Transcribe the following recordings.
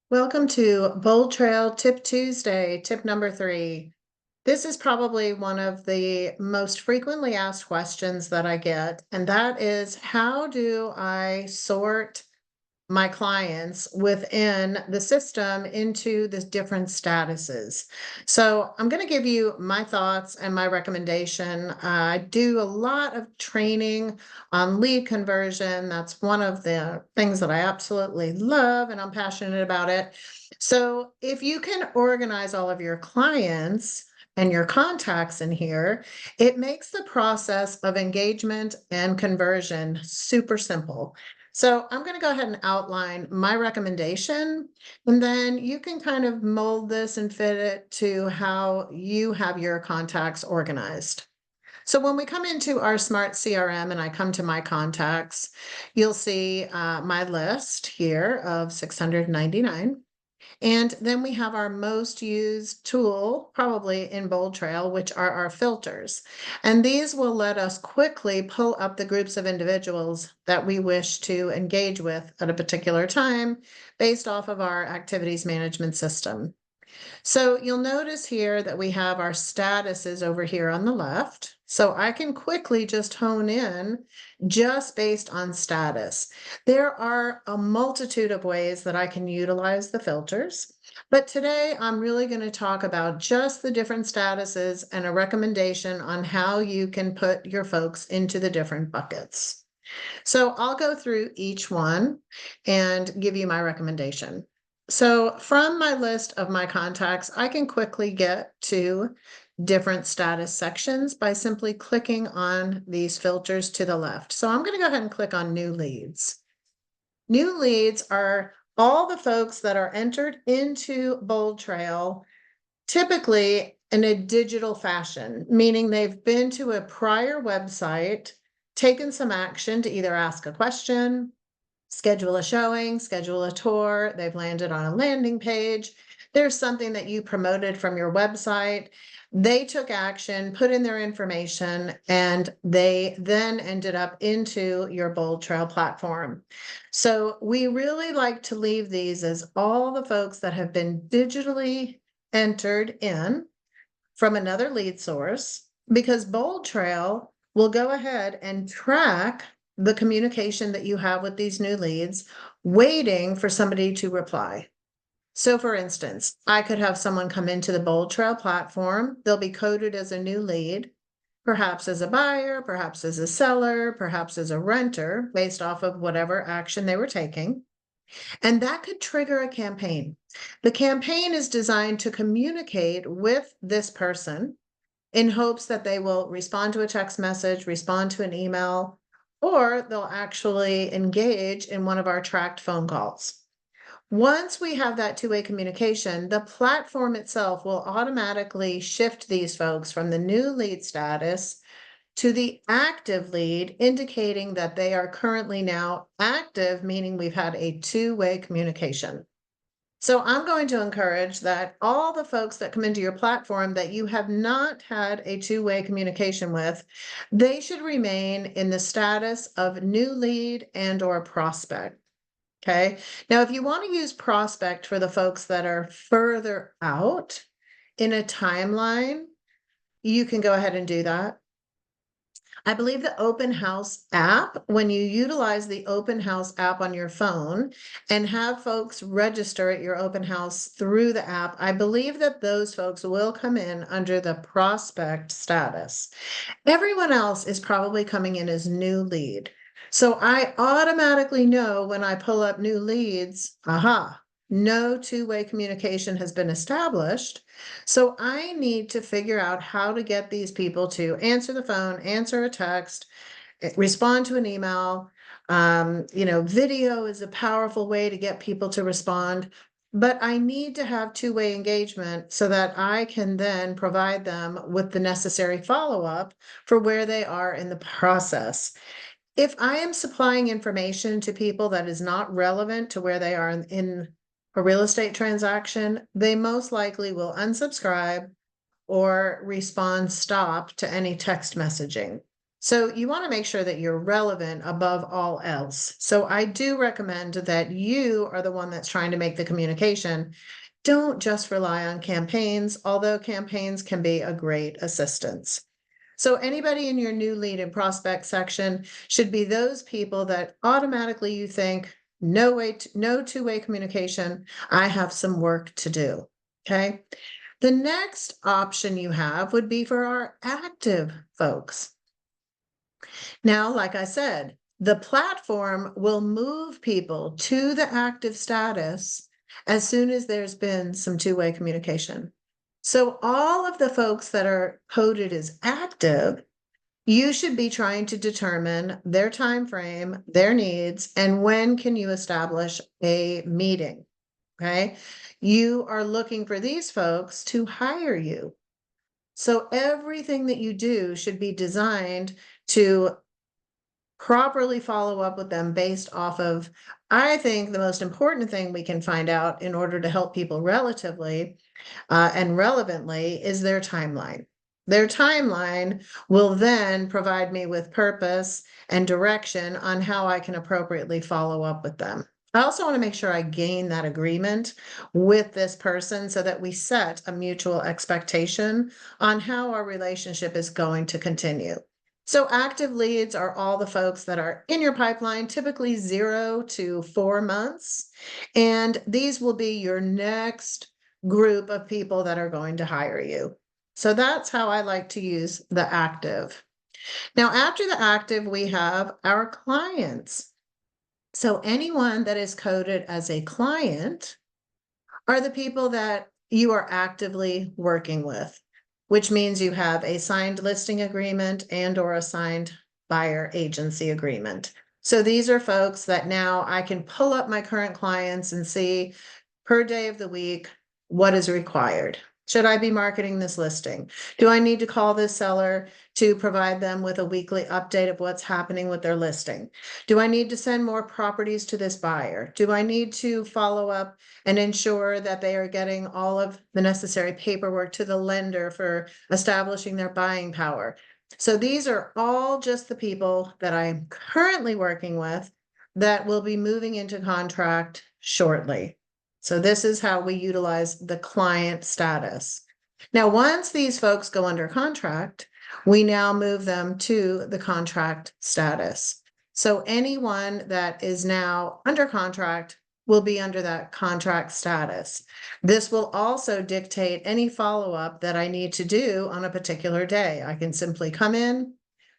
Welcome to Bold Trail Tip Tuesday, tip number 3. This is probably one of the most frequently asked questions that I get, and that is, how do I sort my clients within the system into the different statuses? So I'm going to give you my thoughts and my recommendation. I do a lot of training on lead conversion. That's one of the things that I absolutely love, and I'm passionate about it. So if you can organize all of your clients and your contacts in here, it makes the process of engagement and conversion super simple. So I'm going to go ahead and outline my recommendation, and then you can kind of mold this and fit it to how you have your contacts organized. So when we come into our smart CRM and I come to my contacts, you'll see my list here of 699. And then we have our most used tool, probably in BoldTrail, which are our filters. And these will let us quickly pull up the groups of individuals that we wish to engage with at a particular time based off of our activities management system. So you'll notice here that we have our statuses over here on the left. So I can quickly just hone in just based on status. There are a multitude of ways that I can utilize the filters, but today I'm really going to talk about just the different statuses and a recommendation on how you can put your folks into the different buckets. So I'll go through each one and give you my recommendation. So from my list of my contacts, I can quickly get to different status sections by simply clicking on these filters to the left. So I'm going to go ahead and click on new leads. New leads are all the folks that are entered into BoldTrail, typically in a digital fashion, meaning they've been to a prior website, taken some action to either ask a question, schedule a showing, schedule a tour. They've landed on a landing page. There's something that you promoted from your website. They took action, put in their information, and they then ended up into your BoldTrail platform. So we really like to leave these as all the folks that have been digitally entered in from another lead source, because BoldTrail will go ahead and track the communication that you have with these new leads, waiting for somebody to reply. So for instance, I could have someone come into the BoldTrail platform. They'll be coded as a new lead, perhaps as a buyer, perhaps as a seller, perhaps as a renter, based off of whatever action they were taking. And that could trigger a campaign. The campaign is designed to communicate with this person in hopes that they will respond to a text message, respond to an email, or they'll actually engage in one of our tracked phone calls. Once we have that two-way communication, the platform itself will automatically shift these folks from the new lead status to the active lead, indicating that they are currently now active, meaning we've had a two-way communication. So I'm going to encourage that all the folks that come into your platform that you have not had a two-way communication with, they should remain in the status of new lead and or prospect. Okay. Now, if you want to use prospect for the folks that are further out in a timeline, you can go ahead and do that. I believe the Open House app, when you utilize the Open House app on your phone and have folks register at your open house through the app, I believe that those folks will come in under the prospect status. Everyone else is probably coming in as new lead. So I automatically know when I pull up new leads, aha, no two-way communication has been established. So I need to figure out how to get these people to answer the phone, answer a text, respond to an email. Video is a powerful way to get people to respond, but I need to have two-way engagement so that I can then provide them with the necessary follow-up for where they are in the process. If I am supplying information to people that is not relevant to where they are in a real estate transaction, they most likely will unsubscribe or respond stop to any text messaging. So you want to make sure that you're relevant above all else. So I do recommend that you are the one that's trying to make the communication. Don't just rely on campaigns, although campaigns can be a great assistance. So anybody in your new lead and prospect section should be those people that automatically you think, no two-way communication. I have some work to do. Okay. The next option you have would be for our active folks. Now, like I said, the platform will move people to the active status as soon as there's been some two-way communication. So all of the folks that are coded as active, you should be trying to determine their time frame, their needs, and when can you establish a meeting. Okay. You are looking for these folks to hire you. So everything that you do should be designed to properly follow up with them based off of, I think the most important thing we can find out in order to help people relatively and relevantly is their timeline. Their timeline will then provide me with purpose and direction on how I can appropriately follow up with them. I also want to make sure I gain that agreement with this person so that we set a mutual expectation on how our relationship is going to continue. So active leads are all the folks that are in your pipeline, typically 0 to 4 months. And these will be your next group of people that are going to hire you. So that's how I like to use the active. Now, after the active, we have our clients. So anyone that is coded as a client are the people that you are actively working with, which means you have a signed listing agreement and or a signed buyer agency agreement. So these are folks that now I can pull up my current clients and see per day of the week what is required. Should I be marketing this listing? Do I need to call this seller to provide them with a weekly update of what's happening with their listing? Do I need to send more properties to this buyer? Do I need to follow up and ensure that they are getting all of the necessary paperwork to the lender for establishing their buying power? So these are all just the people that I'm currently working with that will be moving into contract shortly. So this is how we utilize the client status. Now, once these folks go under contract, we now move them to the contract status. So anyone that is now under contract will be under that contract status. This will also dictate any follow-up that I need to do on a particular day. I can simply come in,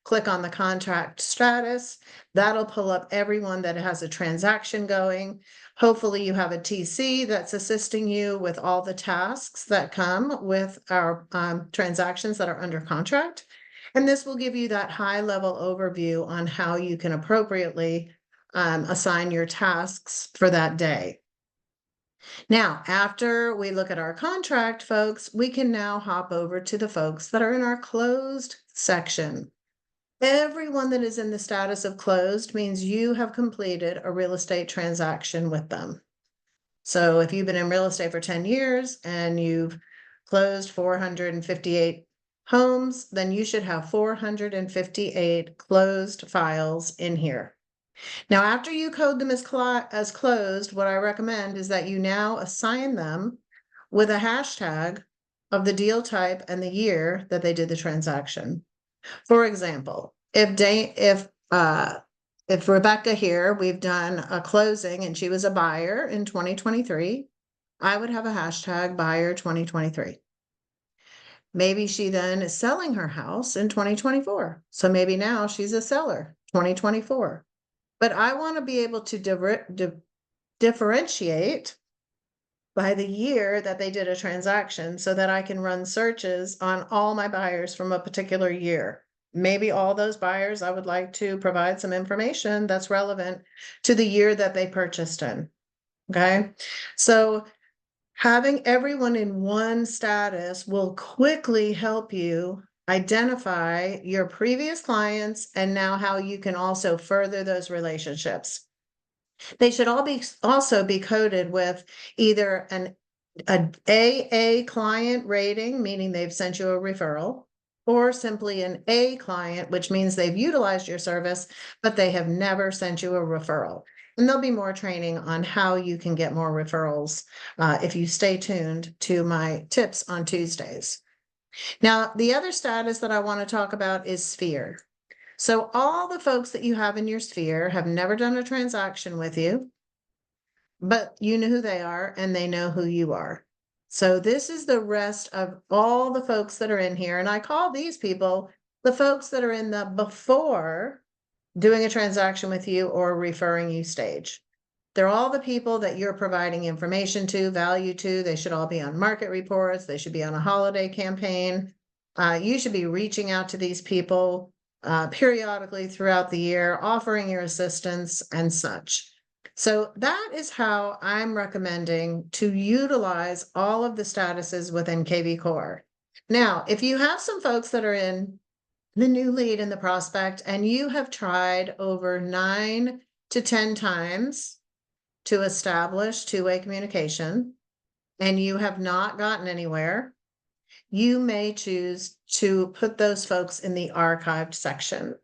click on the contract status. That'll pull up everyone that has a transaction going. Hopefully you have a TC that's assisting you with all the tasks that come with our transactions that are under contract. And this will give you that high level overview on how you can appropriately assign your tasks for that day. Now, after we look at our contract folks, we can now hop over to the folks that are in our closed section. Everyone that is in the status of closed means you have completed a real estate transaction with them. So if you've been in real estate for 10 years and you've closed 458 homes, then you should have 458 closed files in here. Now, after you code them as closed, what I recommend is that you now assign them with a hashtag of the deal type and the year that they did the transaction. For example, if Rebecca here, we've done a closing and she was a buyer in 2023, I would have a hashtag buyer 2023. Maybe she then is selling her house in 2024. So maybe now she's a seller 2024. But I want to be able to differentiate by the year that they did a transaction so that I can run searches on all my buyers from a particular year. Maybe all those buyers, I would like to provide some information that's relevant to the year that they purchased in. Okay. So having everyone in one status will quickly help you identify your previous clients and now how you can also further those relationships. They should all also be coded with either an AA client rating, meaning they've sent you a referral, or simply an A client, which means they've utilized your service, but they have never sent you a referral. And there'll be more training on how you can get more referrals if you stay tuned to my tips on Tuesdays. Now, the other status that I want to talk about is sphere. So, all the folks that you have in your sphere have never done a transaction with you, but you know who they are and they know who you are. So this is the rest of all the folks that are in here. And I call these people the folks that are in the before doing a transaction with you or referring you stage. They're all the people that you're providing information to, value to. They should all be on market reports. They should be on a holiday campaign. You should be reaching out to these people periodically throughout the year, offering your assistance and such. So that is how I'm recommending to utilize all of the statuses within KV Core. Now, if you have some folks that are in the new lead and the prospect, and you have tried over 9 to 10 times to establish two-way communication, and you have not gotten anywhere, you may choose to put those folks in the archived section.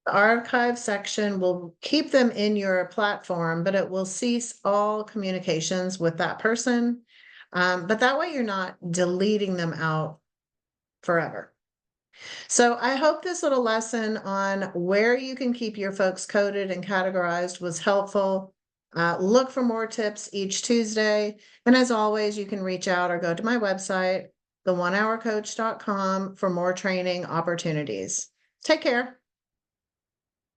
The archive section will keep them in your platform, but it will cease all communications with that person. But that way you're not deleting them out forever. So I hope this little lesson on where you can keep your folks coded and categorized was helpful. Look for more tips each Tuesday. And as always, you can reach out or go to my website, the1hourcoach.com, for more training opportunities. Take care.